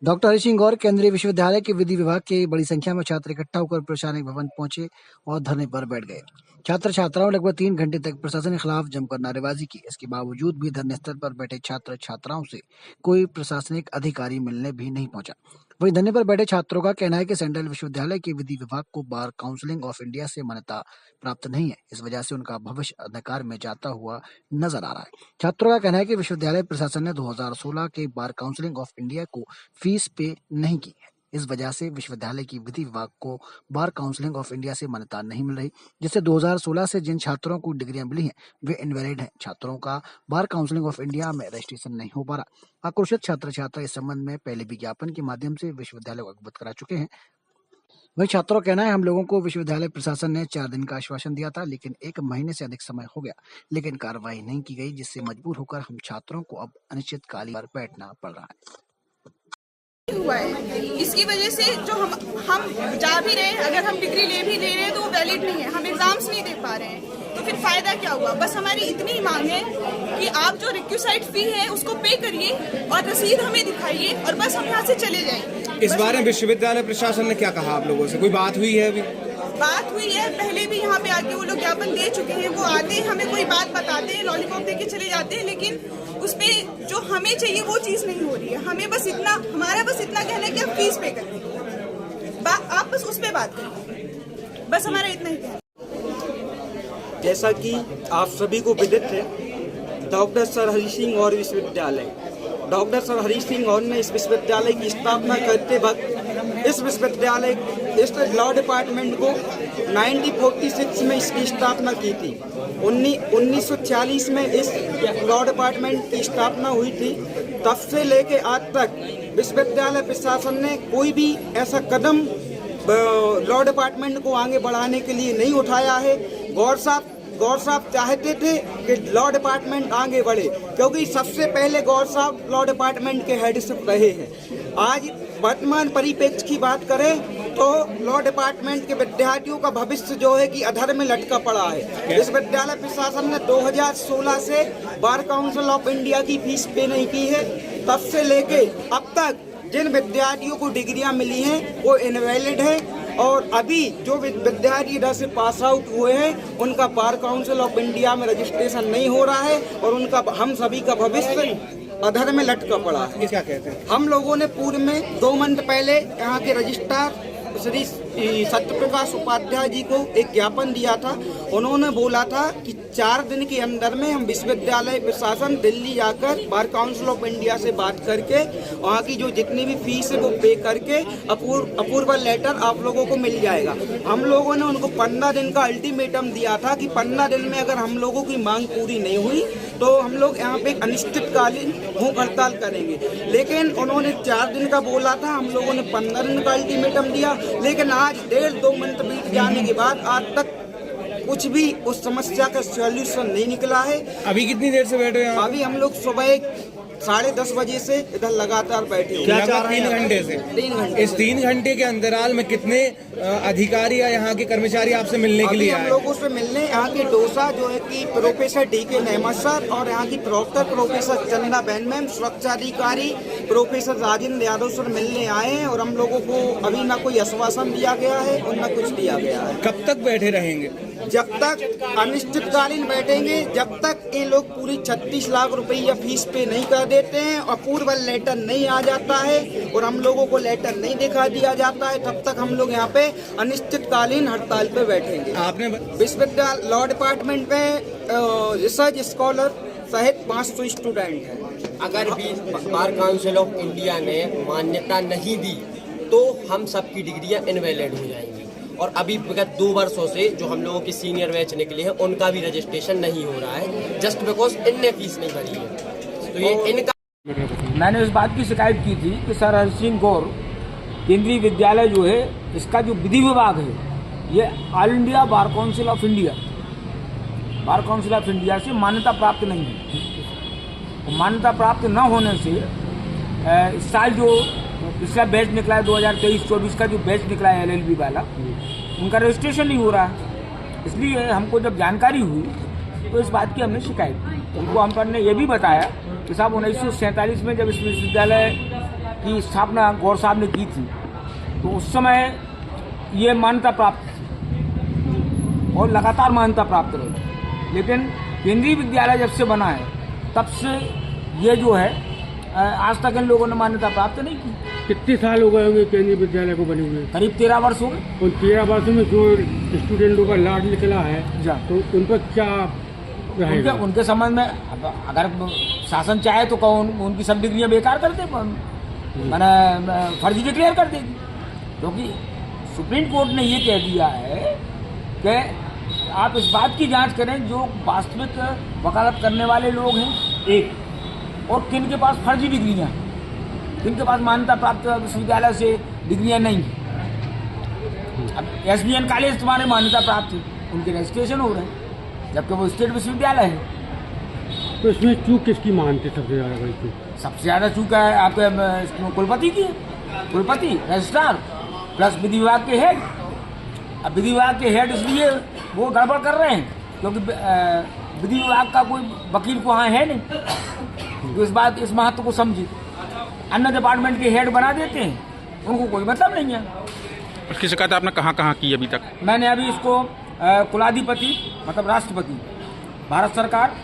Doctor Hari Singh गौर केंद्रीय विश्वविद्यालय के विधि विभाग के बड़ी संख्या में छात्र इकट्ठा होकर प्रशासनिक भवन पहुंचे और धरने पर बैठ गए। छात्र छात्राओं ने लगभग 3 घंटे तक प्रशासन के खिलाफ जमकर नारेबाजी की। इसके बावजूद भी धरने स्थल पर बैठे छात्र छात्राओं से कोई प्रशासनिक अधिकारी मिलने भी नहीं पहुंचा। वहीं धरने पर बैठे छात्रों का कहना है कि सेंट्रल विश्वविद्यालय के विधि विभाग को बार काउंसिलिंग ऑफ इंडिया से मान्यता प्राप्त नहीं है। इस वजह से उनका भविष्य अंधकार में जाता हुआ नजर आ रहा है। छात्रों का कहना है कि विश्वविद्यालय प्रशासन ने 2016 के बार काउंसिलिंग ऑफ इंडिया को फीस पे नहीं की है। इस वजह से विश्वविद्यालय की विधि विभाग को बार काउंसिलिंग ऑफ इंडिया से मान्यता नहीं मिल रही, जिससे 2016 से जिन छात्रों को डिग्रियां मिली हैं वे इनवैलिड हैं। छात्रों का बार काउंसिलिंग ऑफ इंडिया में रजिस्ट्रेशन नहीं हो पा रहा। आक्रोशित छात्र छात्रा इस संबंध में पहले विज्ञापन के माध्यम से विश्वविद्यालय को अवगत करा चुके हैं। वहीं छात्रों का कहना है, हम लोगों को विश्वविद्यालय प्रशासन ने 4 दिन का आश्वासन दिया था, लेकिन 1 महीने से अधिक समय हो गया, लेकिन कार्रवाई नहीं की गई, जिससे मजबूर होकर हम छात्रों को अब अनिश्चितकालीन पर बैठना पड़ रहा है। हुआ है। इसकी वजह से जो हम जा भी रहे हैं, अगर हम डिग्री ले भी ले रहे हैं तो वो वैलिड नहीं है, हम एग्जाम्स नहीं दे पा रहे हैं, तो फिर फायदा क्या हुआ। बस हमारी इतनी ही मांग है कि आप जो रिक्विसाइट फी है उसको पे करिए और रसीद हमें दिखाइए और बस हम यहाँ से चले जाएं। इस बारे में विश्वविद्यालय प्रशासन ने क्या कहा आप लोगों से? कोई बात हुई है? अभी बात हुई है, पहले भी यहाँ पे आके वो लोग ज्ञापन दे चुके हैं। वो आते हैं, हमें कोई बात बताते हैं, लॉलीपॉप देके चले जाते हैं, लेकिन उसपे जो हमें चाहिए वो चीज नहीं हो रही है। हमें बस इतना, हमारा बस इतना कहना है कि आप फीस पे करें, आप बस उस पे बात करें, बस हमारा इतना ही कहना। जैसा कि आप सभी को विदित है, डॉक्टर सर हरि सिंह गौर विश्वविद्यालय, डॉक्टर सर हरि सिंह गौर ने इस विश्वविद्यालय की स्थापना करते वक्त इस विश्वविद्यालय, इस लॉ डिपार्टमेंट को 1946 में इसकी स्थापना की थी। 1946 में इस लॉ डिपार्टमेंट की स्थापना हुई थी। तब से लेके आज तक विश्वविद्यालय प्रशासन ने कोई भी ऐसा कदम लॉ डिपार्टमेंट को आगे बढ़ाने के लिए नहीं उठाया है। गौर साहब चाहते थे कि लॉ डिपार्टमेंट आगे बढ़े, क्योंकि सबसे पहले गौर साहब लॉ डिपार्टमेंट के हेडशिप रहे हैं। आज वर्तमान परिप्रेक्ष्य की बात करें तो लॉ डिपार्टमेंट के विद्यार्थियों का भविष्य जो है कि अधर में लटका पड़ा है। इस विद्यालय प्रशासन ने 2016 से बार काउंसिल ऑफ इंडिया की फीस पे नहीं की है। तब से लेके अब तक जिन विद्यार्थियों को डिग्रियां मिली हैं वो इनवैलिड है, और अभी जो विद्यार्थी इधर से पास आउट हुए हैं उनका बार काउंसिल ऑफ इंडिया में रजिस्ट्रेशन नहीं हो रहा है, और उनका हम सभी का भविष्य अधर में लटका पड़ा है। क्या कहते हैं? हम लोगों ने पूर्व में 2 मंथ पहले यहाँ के रजिस्ट्रार श्री सत्यप्रकाश उपाध्याय जी को एक ज्ञापन दिया था। उन्होंने बोला था कि 4 दिन के अंदर में हम विश्वविद्यालय प्रशासन दिल्ली जाकर बार काउंसिल ऑफ इंडिया से बात करके वहाँ की जो जितनी भी फीस है वो पे करके अप्रूवल लेटर आप लोगों को मिल जाएगा। हम लोगों ने उनको 15 दिन का अल्टीमेटम दिया था कि 15 दिन में अगर हम लोगों की मांग पूरी नहीं हुई तो हम लोग यहाँ पे अनिश्चितकालीन भूख हड़ताल करेंगे। लेकिन उन्होंने 4 दिन का बोला था, हम लोगों ने 15 दिन का अल्टीमेटम दिया, लेकिन आज 1.5-2 मंथ बीत जाने के बाद आज तक कुछ भी उस समस्या का सॉल्यूशन नहीं निकला है। अभी कितनी देर से बैठे हैं? अभी हम लोग सुबह 10:30 बजे से इधर लगातार बैठे हुए। क्या 3 घंटे से? 3 घंटे। इस 3 घंटे के अंतराल में कितने अधिकारी या यहाँ के कर्मचारी आपसे मिलने के लिए आए? हम लोगों से मिलने यहाँ के डोसा जो है कि प्रोफेसर DK नेहमत सर और यहाँ की प्रॉक्टर प्रोफेसर चंदा बहन मैम, सुरक्षा अधिकारी प्रोफेसर राजेंद्र यादव सर मिलने आए हैं, और हम लोगों को अभी ना कोई आश्वासन दिया गया है और न कुछ दिया गया है। कब तक बैठे रहेंगे? जब तक अनिश्चितकालीन बैठेंगे, जब तक ये लोग पूरी 36 लाख रुपया फीस पे नहीं कर देते हैं, अप्रूवल लेटर नहीं आ जाता है और हम लोगों को लेटर नहीं दिखा दिया जाता है, तब तक हम लोग यहाँ पे अनिश्चितकालीन हड़ताल पे बैठेंगे। आपने विश्वविद्यालय लॉ डिपार्टमेंट में रिसर्च स्कॉलर सहित 500 स्टूडेंट हैं। अगर भी बार काउंसिल ऑफ इंडिया ने मान्यता नहीं दी तो हम सबकी डिग्रियां इनवैलिड हो जाएंगी, और अभी विगत 2 वर्षों से जो हम लोगों की सीनियर बैच निकले हैं उनका भी रजिस्ट्रेशन नहीं हो रहा है, जस्ट बिकॉज इनने फीस नहीं भरी है। तो ये इनका, मैंने इस बात की शिकायत की थी कि सर हरि सिंह गौर केंद्रीय विद्यालय जो है, इसका जो विधि विभाग है ये all India bar council of India, bar council of India से मान्यता प्राप्त नहीं है। मान्यता प्राप्त न होने से इस साल जो पिछला बैच निकला है 2023-24 का जो बैच निकला है LLB वाला, उनका रजिस्ट्रेशन नहीं हो रहा है। इसलिए हमको जब जानकारी हुई तो इस बात की हमने शिकायत की। उनको हम पर ने यह भी बताया कि साहब 1947 में जब इस विश्वविद्यालय की स्थापना गौर साहब ने की थी, तो उस समय ये मान्यता प्राप्त थी और लगातार मान्यता प्राप्त रही। लेकिन केंद्रीय विद्यालय जब से बना है तब से ये जो है आज तक इन लोगों ने मान्यता प्राप्त नहीं की। कितने साल हो गए होंगे केंद्रीय विद्यालय को बने हुए? करीब 13 वर्ष हो गए। उन 13 वर्षों में जो स्टूडेंटों का लाड निकला है जा। तो उन पर क्या रहेगा? उनके संबंध में अगर शासन चाहे तो उनकी सब डिग्रियां बेकार कर दे, मैंने फर्जी डिक्लेयर कर देगी, क्योंकि सुप्रीम कोर्ट ने ये कह दिया है कि आप इस बात की जांच करें जो वास्तविक वकालत करने वाले लोग हैं एक, और किन के पास फर्जी डिग्रियां हैं, किन के पास मान्यता प्राप्त विश्वविद्यालय से डिग्रियां नहीं। अब SBN कॉलेज तुम्हारे मान्यता प्राप्त है, उनके रजिस्ट्रेशन हो रहे हैं, जबकि वो स्टेट विश्वविद्यालय है। तो इसमें चूक किसकी मानते सबसे ज़्यादा भाई? सबसे ज़्यादा चूक है आपके कुलपति की, कुलपति रजिस्ट्रार प्लस विधि विभाग के हेड। अब विधि विभाग के हेड इसलिए वो गड़बड़ कर रहे हैं क्योंकि विधि विभाग का कोई वकील को वहाँ है नहीं, तो इस महत्व को समझे अन्य डिपार्टमेंट के हेड बना देते हैं, उनको कोई मतलब नहीं है। उसकी शिकायत आपने कहाँ की अभी तक? मैंने अभी इसको कुलाधिपति मतलब राष्ट्रपति, भारत सरकार,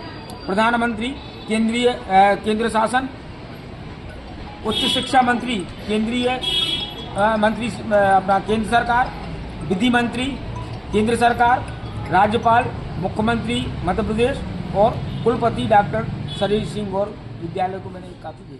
प्रधानमंत्री, केंद्र शासन, उच्च शिक्षा मंत्री, केंद्रीय मंत्री अपना केंद्र सरकार, विधि मंत्री केंद्र सरकार, राज्यपाल, मुख्यमंत्री मध्य प्रदेश और कुलपति डॉक्टर सर हरीश सिंह गौर विद्यालय को मैंने काफी दी।